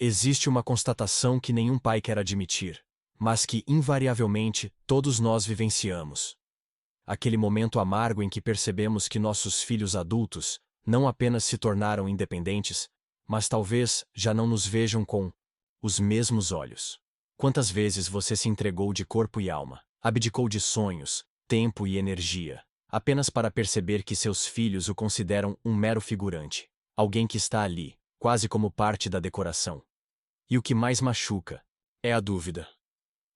Existe uma constatação que nenhum pai quer admitir, mas que, invariavelmente, todos nós vivenciamos. Aquele momento amargo em que percebemos que nossos filhos adultos não apenas se tornaram independentes, mas talvez já não nos vejam com os mesmos olhos. Quantas vezes você se entregou de corpo e alma, abdicou de sonhos, tempo e energia, apenas para perceber que seus filhos o consideram um mero figurante, alguém que está ali, quase como parte da decoração? E o que mais machuca é a dúvida.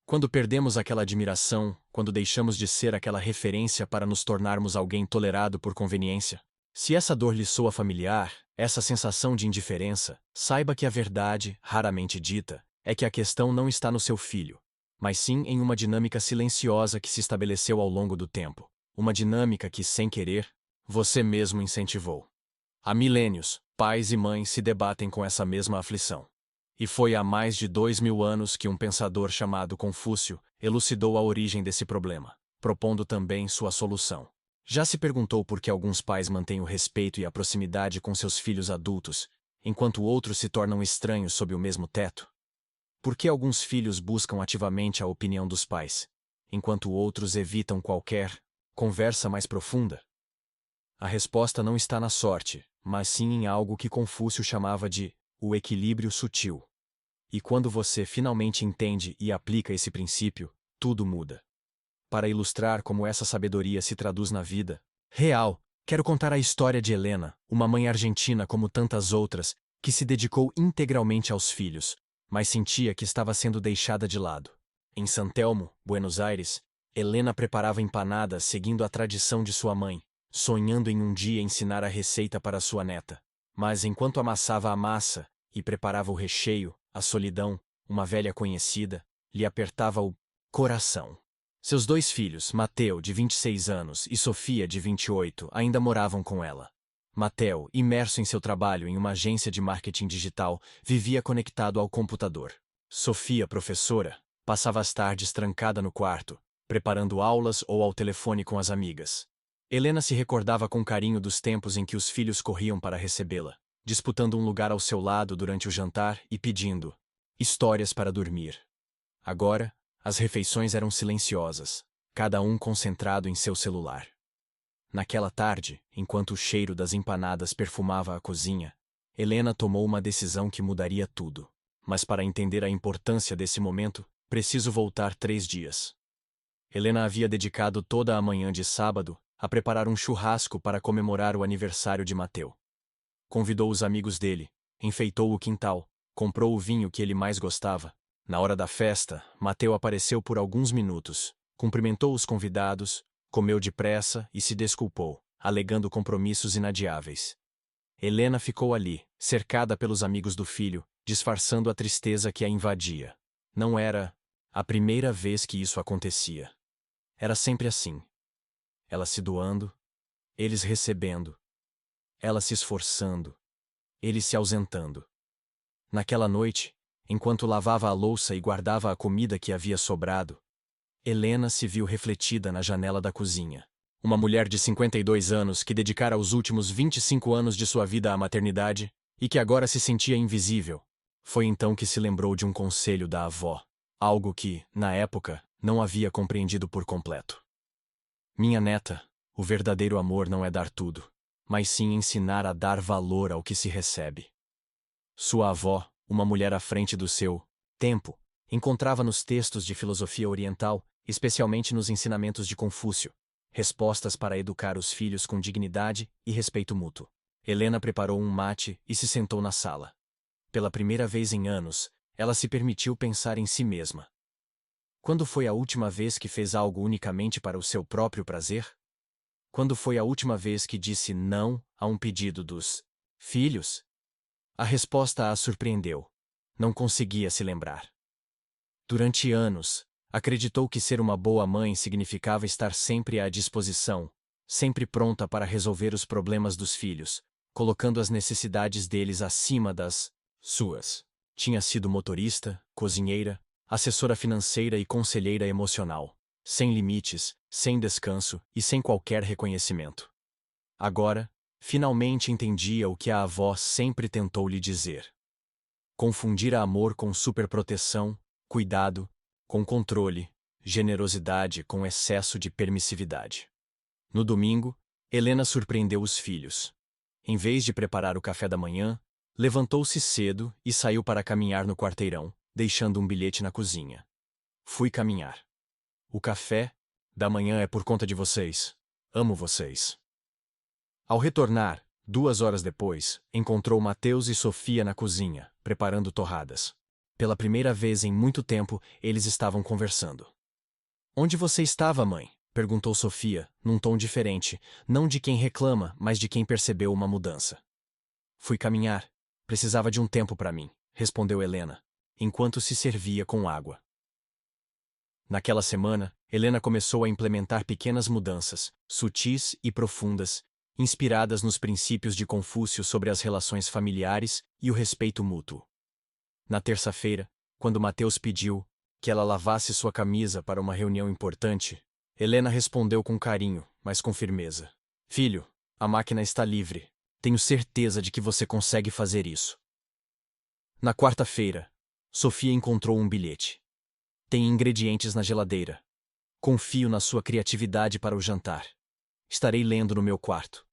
Quando perdemos aquela admiração, quando deixamos de ser aquela referência para nos tornarmos alguém tolerado por conveniência. Se essa dor lhe soa familiar, essa sensação de indiferença, saiba que a verdade, raramente dita, é que a questão não está no seu filho, mas sim em uma dinâmica silenciosa que se estabeleceu ao longo do tempo. Uma dinâmica que, sem querer, você mesmo incentivou. Há milênios, pais e mães se debatem com essa mesma aflição. E foi há mais de 2000 anos que um pensador chamado Confúcio elucidou a origem desse problema, propondo também sua solução. Já se perguntou por que alguns pais mantêm o respeito e a proximidade com seus filhos adultos, enquanto outros se tornam estranhos sob o mesmo teto? Por que alguns filhos buscam ativamente a opinião dos pais, enquanto outros evitam qualquer conversa mais profunda? A resposta não está na sorte, mas sim em algo que Confúcio chamava de o equilíbrio sutil. E quando você finalmente entende e aplica esse princípio, tudo muda. Para ilustrar como essa sabedoria se traduz na vida real, quero contar a história de Helena, uma mãe argentina como tantas outras, que se dedicou integralmente aos filhos, mas sentia que estava sendo deixada de lado. Em San Telmo, Buenos Aires, Helena preparava empanadas seguindo a tradição de sua mãe, sonhando em um dia ensinar a receita para sua neta. Mas enquanto amassava a massa e preparava o recheio, a solidão, uma velha conhecida, lhe apertava o coração. Seus dois filhos, Mateo, de 26 anos, e Sofia, de 28, ainda moravam com ela. Mateo, imerso em seu trabalho em uma agência de marketing digital, vivia conectado ao computador. Sofia, professora, passava as tardes trancada no quarto, preparando aulas ou ao telefone com as amigas. Helena se recordava com carinho dos tempos em que os filhos corriam para recebê-la, disputando um lugar ao seu lado durante o jantar e pedindo histórias para dormir. Agora, as refeições eram silenciosas, cada um concentrado em seu celular. Naquela tarde, enquanto o cheiro das empanadas perfumava a cozinha, Helena tomou uma decisão que mudaria tudo. Mas para entender a importância desse momento, preciso voltar 3 dias. Helena havia dedicado toda a manhã de sábado a preparar um churrasco para comemorar o aniversário de Mateo. Convidou os amigos dele, enfeitou o quintal, comprou o vinho que ele mais gostava. Na hora da festa, Mateo apareceu por alguns minutos, cumprimentou os convidados, comeu depressa e se desculpou, alegando compromissos inadiáveis. Helena ficou ali, cercada pelos amigos do filho, disfarçando a tristeza que a invadia. Não era a primeira vez que isso acontecia. Era sempre assim. Ela se doando, eles recebendo. Ela se esforçando, ele se ausentando. Naquela noite, enquanto lavava a louça e guardava a comida que havia sobrado, Helena se viu refletida na janela da cozinha. Uma mulher de 52 anos que dedicara os últimos 25 anos de sua vida à maternidade e que agora se sentia invisível. Foi então que se lembrou de um conselho da avó, algo que, na época, não havia compreendido por completo. Minha neta, o verdadeiro amor não é dar tudo, mas sim ensinar a dar valor ao que se recebe. Sua avó, uma mulher à frente do seu tempo, encontrava nos textos de filosofia oriental, especialmente nos ensinamentos de Confúcio, respostas para educar os filhos com dignidade e respeito mútuo. Helena preparou um mate e se sentou na sala. Pela primeira vez em anos, ela se permitiu pensar em si mesma. Quando foi a última vez que fez algo unicamente para o seu próprio prazer? Quando foi a última vez que disse não a um pedido dos filhos? A resposta a surpreendeu. Não conseguia se lembrar. Durante anos, acreditou que ser uma boa mãe significava estar sempre à disposição, sempre pronta para resolver os problemas dos filhos, colocando as necessidades deles acima das suas. Tinha sido motorista, cozinheira, assessora financeira e conselheira emocional, sem limites, sem descanso e sem qualquer reconhecimento. Agora, finalmente entendia o que a avó sempre tentou lhe dizer. Confundira amor com superproteção, cuidado com controle, generosidade com excesso de permissividade. No domingo, Helena surpreendeu os filhos. Em vez de preparar o café da manhã, levantou-se cedo e saiu para caminhar no quarteirão, deixando um bilhete na cozinha. Fui caminhar. O café da manhã é por conta de vocês. Amo vocês. Ao retornar, 2 horas depois, encontrou Mateus e Sofia na cozinha, preparando torradas. Pela primeira vez em muito tempo, eles estavam conversando. Onde você estava, mãe? Perguntou Sofia, num tom diferente, não de quem reclama, mas de quem percebeu uma mudança. Fui caminhar. Precisava de um tempo para mim, respondeu Helena, enquanto se servia com água. Naquela semana, Helena começou a implementar pequenas mudanças, sutis e profundas, inspiradas nos princípios de Confúcio sobre as relações familiares e o respeito mútuo. Na terça-feira, quando Mateus pediu que ela lavasse sua camisa para uma reunião importante, Helena respondeu com carinho, mas com firmeza. Filho, a máquina está livre. Tenho certeza de que você consegue fazer isso. Na quarta-feira, Sofia encontrou um bilhete. Tem ingredientes na geladeira. Confio na sua criatividade para o jantar. Estarei lendo no meu quarto.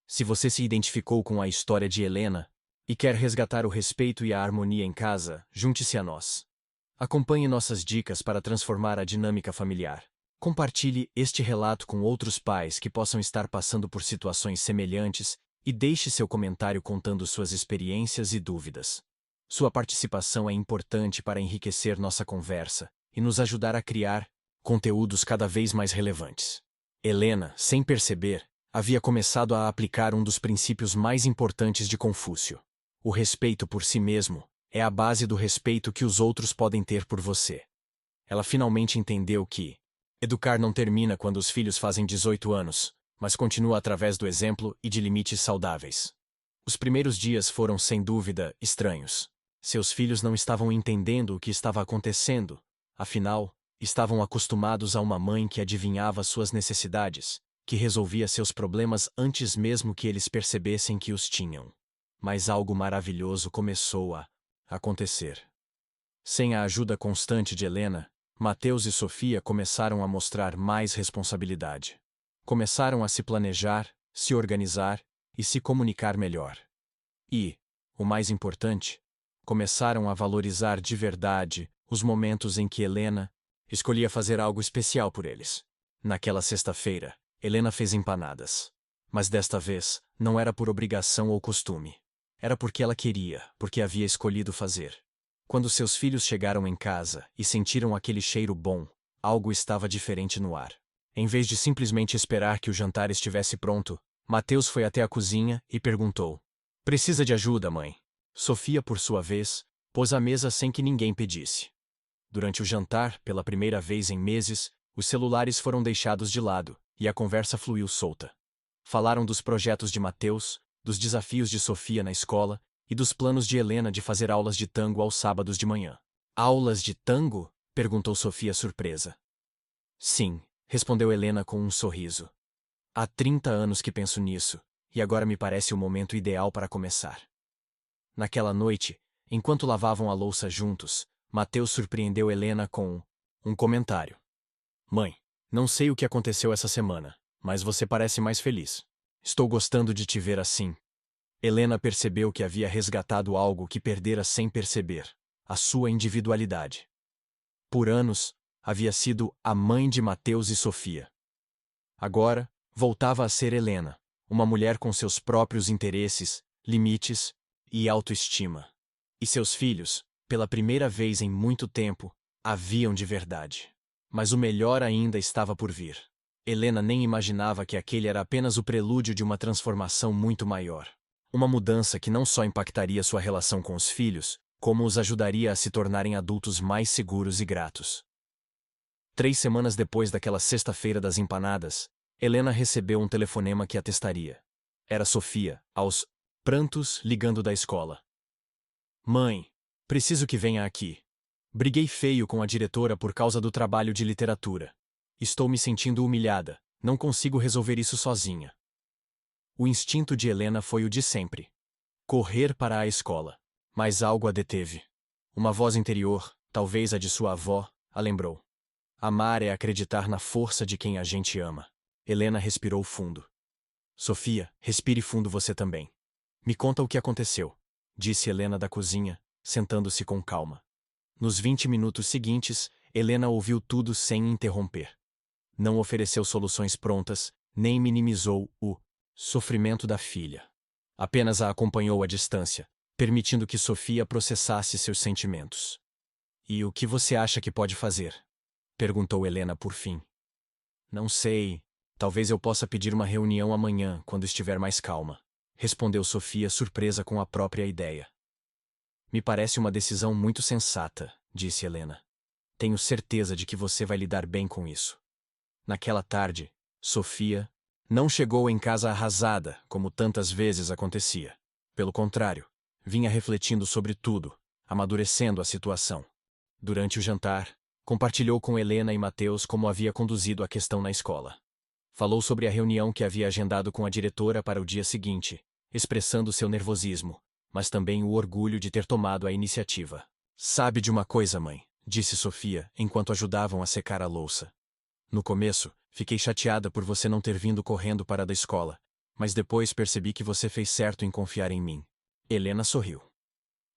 Se você se identificou com a história de Helena e quer resgatar o respeito e a harmonia em casa, junte-se a nós. Acompanhe nossas dicas para transformar a dinâmica familiar. Compartilhe este relato com outros pais que possam estar passando por situações semelhantes e deixe seu comentário contando suas experiências e dúvidas. Sua participação é importante para enriquecer nossa conversa e nos ajudar a criar conteúdos cada vez mais relevantes. Helena, sem perceber, havia começado a aplicar um dos princípios mais importantes de Confúcio. O respeito por si mesmo é a base do respeito que os outros podem ter por você. Ela finalmente entendeu que educar não termina quando os filhos fazem 18 anos, mas continua através do exemplo e de limites saudáveis. Os primeiros dias foram, sem dúvida, estranhos. Seus filhos não estavam entendendo o que estava acontecendo, afinal, estavam acostumados a uma mãe que adivinhava suas necessidades, que resolvia seus problemas antes mesmo que eles percebessem que os tinham. Mas algo maravilhoso começou a acontecer. Sem a ajuda constante de Helena, Mateus e Sofia começaram a mostrar mais responsabilidade. Começaram a se planejar, se organizar e se comunicar melhor. E, o mais importante, começaram a valorizar de verdade os momentos em que Helena escolhia fazer algo especial por eles. Naquela sexta-feira, Helena fez empanadas. Mas desta vez, não era por obrigação ou costume. Era porque ela queria, porque havia escolhido fazer. Quando seus filhos chegaram em casa e sentiram aquele cheiro bom, algo estava diferente no ar. Em vez de simplesmente esperar que o jantar estivesse pronto, Mateus foi até a cozinha e perguntou: Precisa de ajuda, mãe? Sofia, por sua vez, pôs a mesa sem que ninguém pedisse. Durante o jantar, pela primeira vez em meses, os celulares foram deixados de lado e a conversa fluiu solta. Falaram dos projetos de Mateus, dos desafios de Sofia na escola e dos planos de Helena de fazer aulas de tango aos sábados de manhã. Aulas de tango? Perguntou Sofia surpresa. Sim, respondeu Helena com um sorriso. Há 30 anos que penso nisso, e agora me parece o momento ideal para começar. Naquela noite, enquanto lavavam a louça juntos, Mateus surpreendeu Helena com um comentário. Mãe, não sei o que aconteceu essa semana, mas você parece mais feliz. Estou gostando de te ver assim. Helena percebeu que havia resgatado algo que perdera sem perceber: a sua individualidade. Por anos, havia sido a mãe de Mateus e Sofia. Agora, voltava a ser Helena, uma mulher com seus próprios interesses, limites e autoestima. E seus filhos, pela primeira vez em muito tempo, a viam de verdade. Mas o melhor ainda estava por vir. Helena nem imaginava que aquele era apenas o prelúdio de uma transformação muito maior. Uma mudança que não só impactaria sua relação com os filhos, como os ajudaria a se tornarem adultos mais seguros e gratos. 3 semanas depois daquela sexta-feira das empanadas, Helena recebeu um telefonema que atestaria. Era Sofia, aos prantos, ligando da escola. Mãe, preciso que venha aqui. Briguei feio com a diretora por causa do trabalho de literatura. Estou me sentindo humilhada, não consigo resolver isso sozinha. O instinto de Helena foi o de sempre: correr para a escola. Mas algo a deteve. Uma voz interior, talvez a de sua avó, a lembrou. Amar é acreditar na força de quem a gente ama. Helena respirou fundo. Sofia, respire fundo você também. Me conta o que aconteceu, disse Helena da cozinha, sentando-se com calma. Nos 20 minutos seguintes, Helena ouviu tudo sem interromper. Não ofereceu soluções prontas, nem minimizou o sofrimento da filha. Apenas a acompanhou à distância, permitindo que Sofia processasse seus sentimentos. E o que você acha que pode fazer? Perguntou Helena por fim. Não sei. Talvez eu possa pedir uma reunião amanhã, quando estiver mais calma, respondeu Sofia, surpresa com a própria ideia. Me parece uma decisão muito sensata, disse Helena. Tenho certeza de que você vai lidar bem com isso. Naquela tarde, Sofia não chegou em casa arrasada, como tantas vezes acontecia. Pelo contrário, vinha refletindo sobre tudo, amadurecendo a situação. Durante o jantar, compartilhou com Helena e Mateus como havia conduzido a questão na escola. Falou sobre a reunião que havia agendado com a diretora para o dia seguinte, expressando seu nervosismo, mas também o orgulho de ter tomado a iniciativa. Sabe de uma coisa, mãe, disse Sofia, enquanto ajudavam a secar a louça. No começo, fiquei chateada por você não ter vindo correndo para a da escola, mas depois percebi que você fez certo em confiar em mim. Helena sorriu.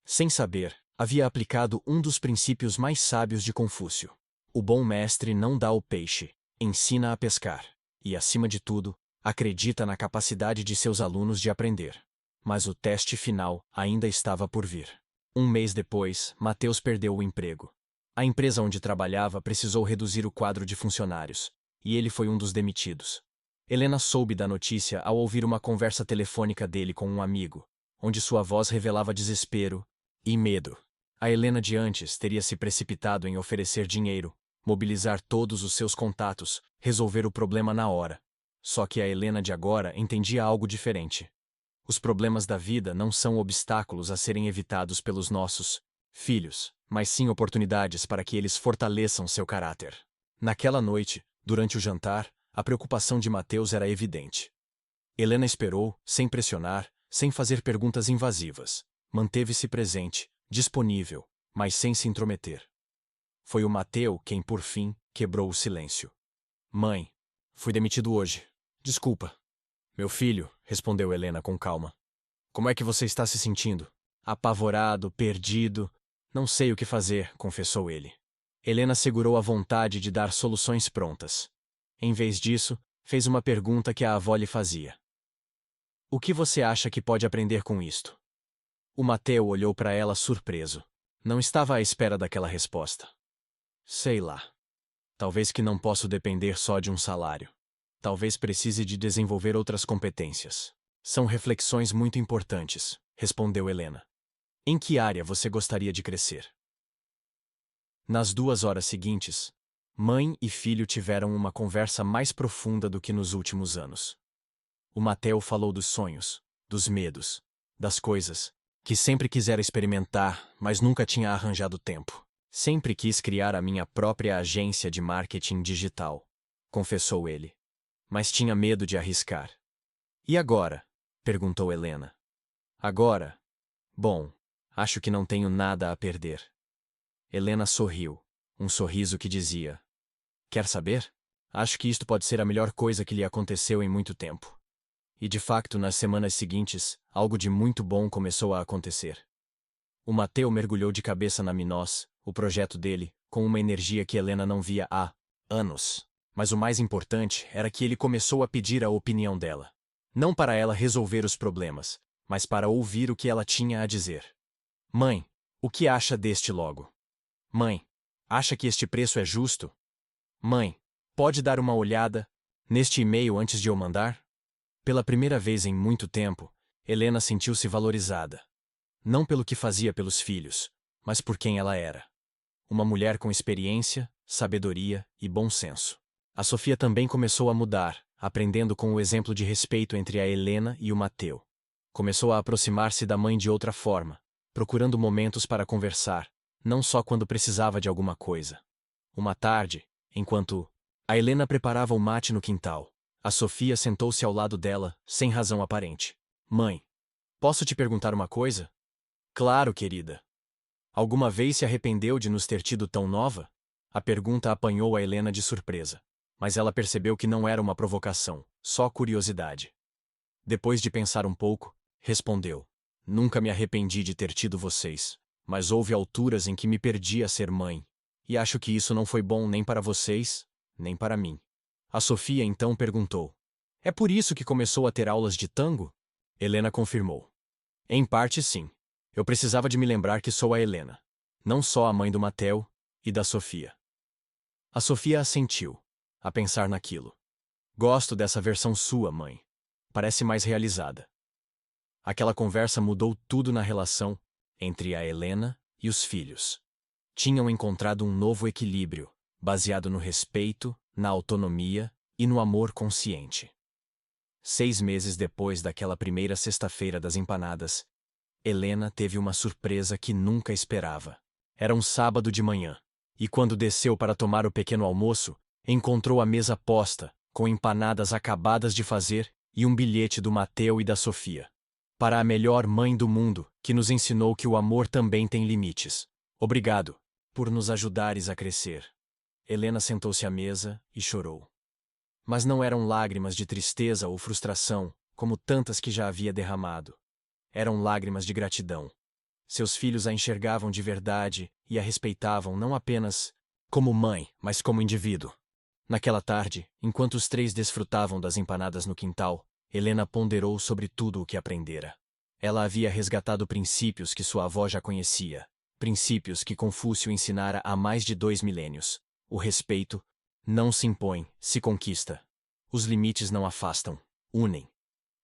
Sem saber, havia aplicado um dos princípios mais sábios de Confúcio. O bom mestre não dá o peixe, ensina a pescar. E, acima de tudo, acredita na capacidade de seus alunos de aprender. Mas o teste final ainda estava por vir. Um mês depois, Mateus perdeu o emprego. A empresa onde trabalhava precisou reduzir o quadro de funcionários, e ele foi um dos demitidos. Helena soube da notícia ao ouvir uma conversa telefônica dele com um amigo, onde sua voz revelava desespero e medo. A Helena de antes teria se precipitado em oferecer dinheiro, mobilizar todos os seus contatos, resolver o problema na hora. Só que a Helena de agora entendia algo diferente. Os problemas da vida não são obstáculos a serem evitados pelos nossos filhos, mas sim oportunidades para que eles fortaleçam seu caráter. Naquela noite, durante o jantar, a preocupação de Mateus era evidente. Helena esperou, sem pressionar, sem fazer perguntas invasivas. Manteve-se presente, disponível, mas sem se intrometer. Foi o Mateu quem, por fim, quebrou o silêncio. Mãe, fui demitido hoje. Desculpa. Meu filho, respondeu Helena com calma. Como é que você está se sentindo? Apavorado, perdido. Não sei o que fazer, confessou ele. Helena segurou a vontade de dar soluções prontas. Em vez disso, fez uma pergunta que a avó lhe fazia. O que você acha que pode aprender com isto? O Mateu olhou para ela surpreso. Não estava à espera daquela resposta. Sei lá. Talvez que não posso depender só de um salário. Talvez precise de desenvolver outras competências. São reflexões muito importantes, respondeu Helena. Em que área você gostaria de crescer? Nas 2 horas seguintes, mãe e filho tiveram uma conversa mais profunda do que nos últimos anos. O Mateu falou dos sonhos, dos medos, das coisas que sempre quisera experimentar, mas nunca tinha arranjado tempo. Sempre quis criar a minha própria agência de marketing digital, confessou ele. Mas tinha medo de arriscar. E agora? Perguntou Helena. Agora? Bom, acho que não tenho nada a perder. Helena sorriu, um sorriso que dizia: Quer saber? Acho que isto pode ser a melhor coisa que lhe aconteceu em muito tempo. E de facto, nas semanas seguintes, algo de muito bom começou a acontecer. O Mateu mergulhou de cabeça na Minos, o projeto dele, com uma energia que Helena não via há anos. Mas o mais importante era que ele começou a pedir a opinião dela. Não para ela resolver os problemas, mas para ouvir o que ela tinha a dizer. Mãe, o que acha deste logo? Mãe, acha que este preço é justo? Mãe, pode dar uma olhada neste e-mail antes de eu mandar? Pela primeira vez em muito tempo, Helena sentiu-se valorizada. Não pelo que fazia pelos filhos, mas por quem ela era. Uma mulher com experiência, sabedoria e bom senso. A Sofia também começou a mudar, aprendendo com o exemplo de respeito entre a Helena e o Mateu. Começou a aproximar-se da mãe de outra forma, procurando momentos para conversar, não só quando precisava de alguma coisa. Uma tarde, enquanto a Helena preparava o mate no quintal, a Sofia sentou-se ao lado dela, sem razão aparente. Mãe, posso te perguntar uma coisa? Claro, querida. Alguma vez se arrependeu de nos ter tido tão nova? A pergunta apanhou a Helena de surpresa, mas ela percebeu que não era uma provocação, só curiosidade. Depois de pensar um pouco, respondeu: Nunca me arrependi de ter tido vocês, mas houve alturas em que me perdi a ser mãe, e acho que isso não foi bom nem para vocês, nem para mim. A Sofia então perguntou: É por isso que começou a ter aulas de tango? Helena confirmou: Em parte sim. Eu precisava de me lembrar que sou a Helena, não só a mãe do Mateu e da Sofia. A Sofia assentiu, a pensar naquilo. Gosto dessa versão sua, mãe. Parece mais realizada. Aquela conversa mudou tudo na relação entre a Helena e os filhos. Tinham encontrado um novo equilíbrio, baseado no respeito, na autonomia e no amor consciente. 6 meses depois daquela primeira sexta-feira das empanadas, Helena teve uma surpresa que nunca esperava. Era um sábado de manhã, e quando desceu para tomar o pequeno almoço, encontrou a mesa posta, com empanadas acabadas de fazer e um bilhete do Mateu e da Sofia. Para a melhor mãe do mundo, que nos ensinou que o amor também tem limites. Obrigado por nos ajudares a crescer. Helena sentou-se à mesa e chorou. Mas não eram lágrimas de tristeza ou frustração, como tantas que já havia derramado. Eram lágrimas de gratidão. Seus filhos a enxergavam de verdade e a respeitavam não apenas como mãe, mas como indivíduo. Naquela tarde, enquanto os três desfrutavam das empanadas no quintal, Helena ponderou sobre tudo o que aprendera. Ela havia resgatado princípios que sua avó já conhecia, princípios que Confúcio ensinara há mais de 2 milênios. O respeito não se impõe, se conquista. Os limites não afastam, unem.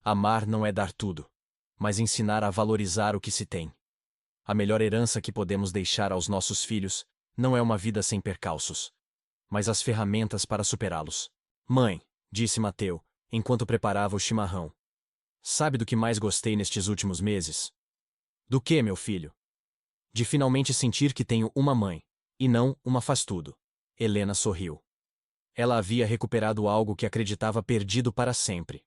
Amar não é dar tudo, mas ensinar a valorizar o que se tem. A melhor herança que podemos deixar aos nossos filhos não é uma vida sem percalços, mas as ferramentas para superá-los. Mãe, disse Mateu, enquanto preparava o chimarrão. Sabe do que mais gostei nestes últimos meses? Do que, meu filho? De finalmente sentir que tenho uma mãe, e não uma faz-tudo. Helena sorriu. Ela havia recuperado algo que acreditava perdido para sempre.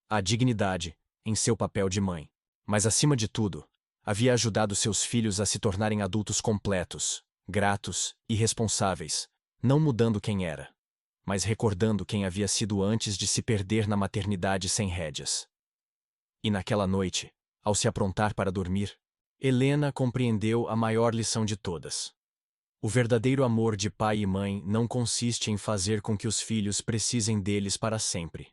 A dignidade, em seu papel de mãe. Mas, acima de tudo, havia ajudado seus filhos a se tornarem adultos completos, gratos e responsáveis, não mudando quem era, mas recordando quem havia sido antes de se perder na maternidade sem rédeas. E naquela noite, ao se aprontar para dormir, Helena compreendeu a maior lição de todas. O verdadeiro amor de pai e mãe não consiste em fazer com que os filhos precisem deles para sempre,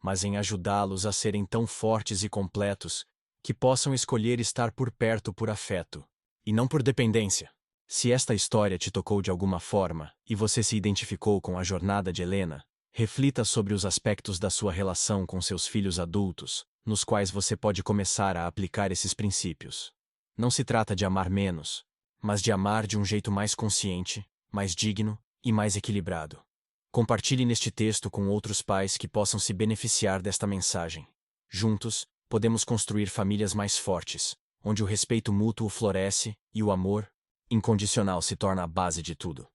mas em ajudá-los a serem tão fortes e completos que possam escolher estar por perto por afeto, e não por dependência. Se esta história te tocou de alguma forma e você se identificou com a jornada de Helena, reflita sobre os aspectos da sua relação com seus filhos adultos, nos quais você pode começar a aplicar esses princípios. Não se trata de amar menos, mas de amar de um jeito mais consciente, mais digno e mais equilibrado. Compartilhe neste texto com outros pais que possam se beneficiar desta mensagem. Juntos, podemos construir famílias mais fortes, onde o respeito mútuo floresce e o amor incondicional se torna a base de tudo.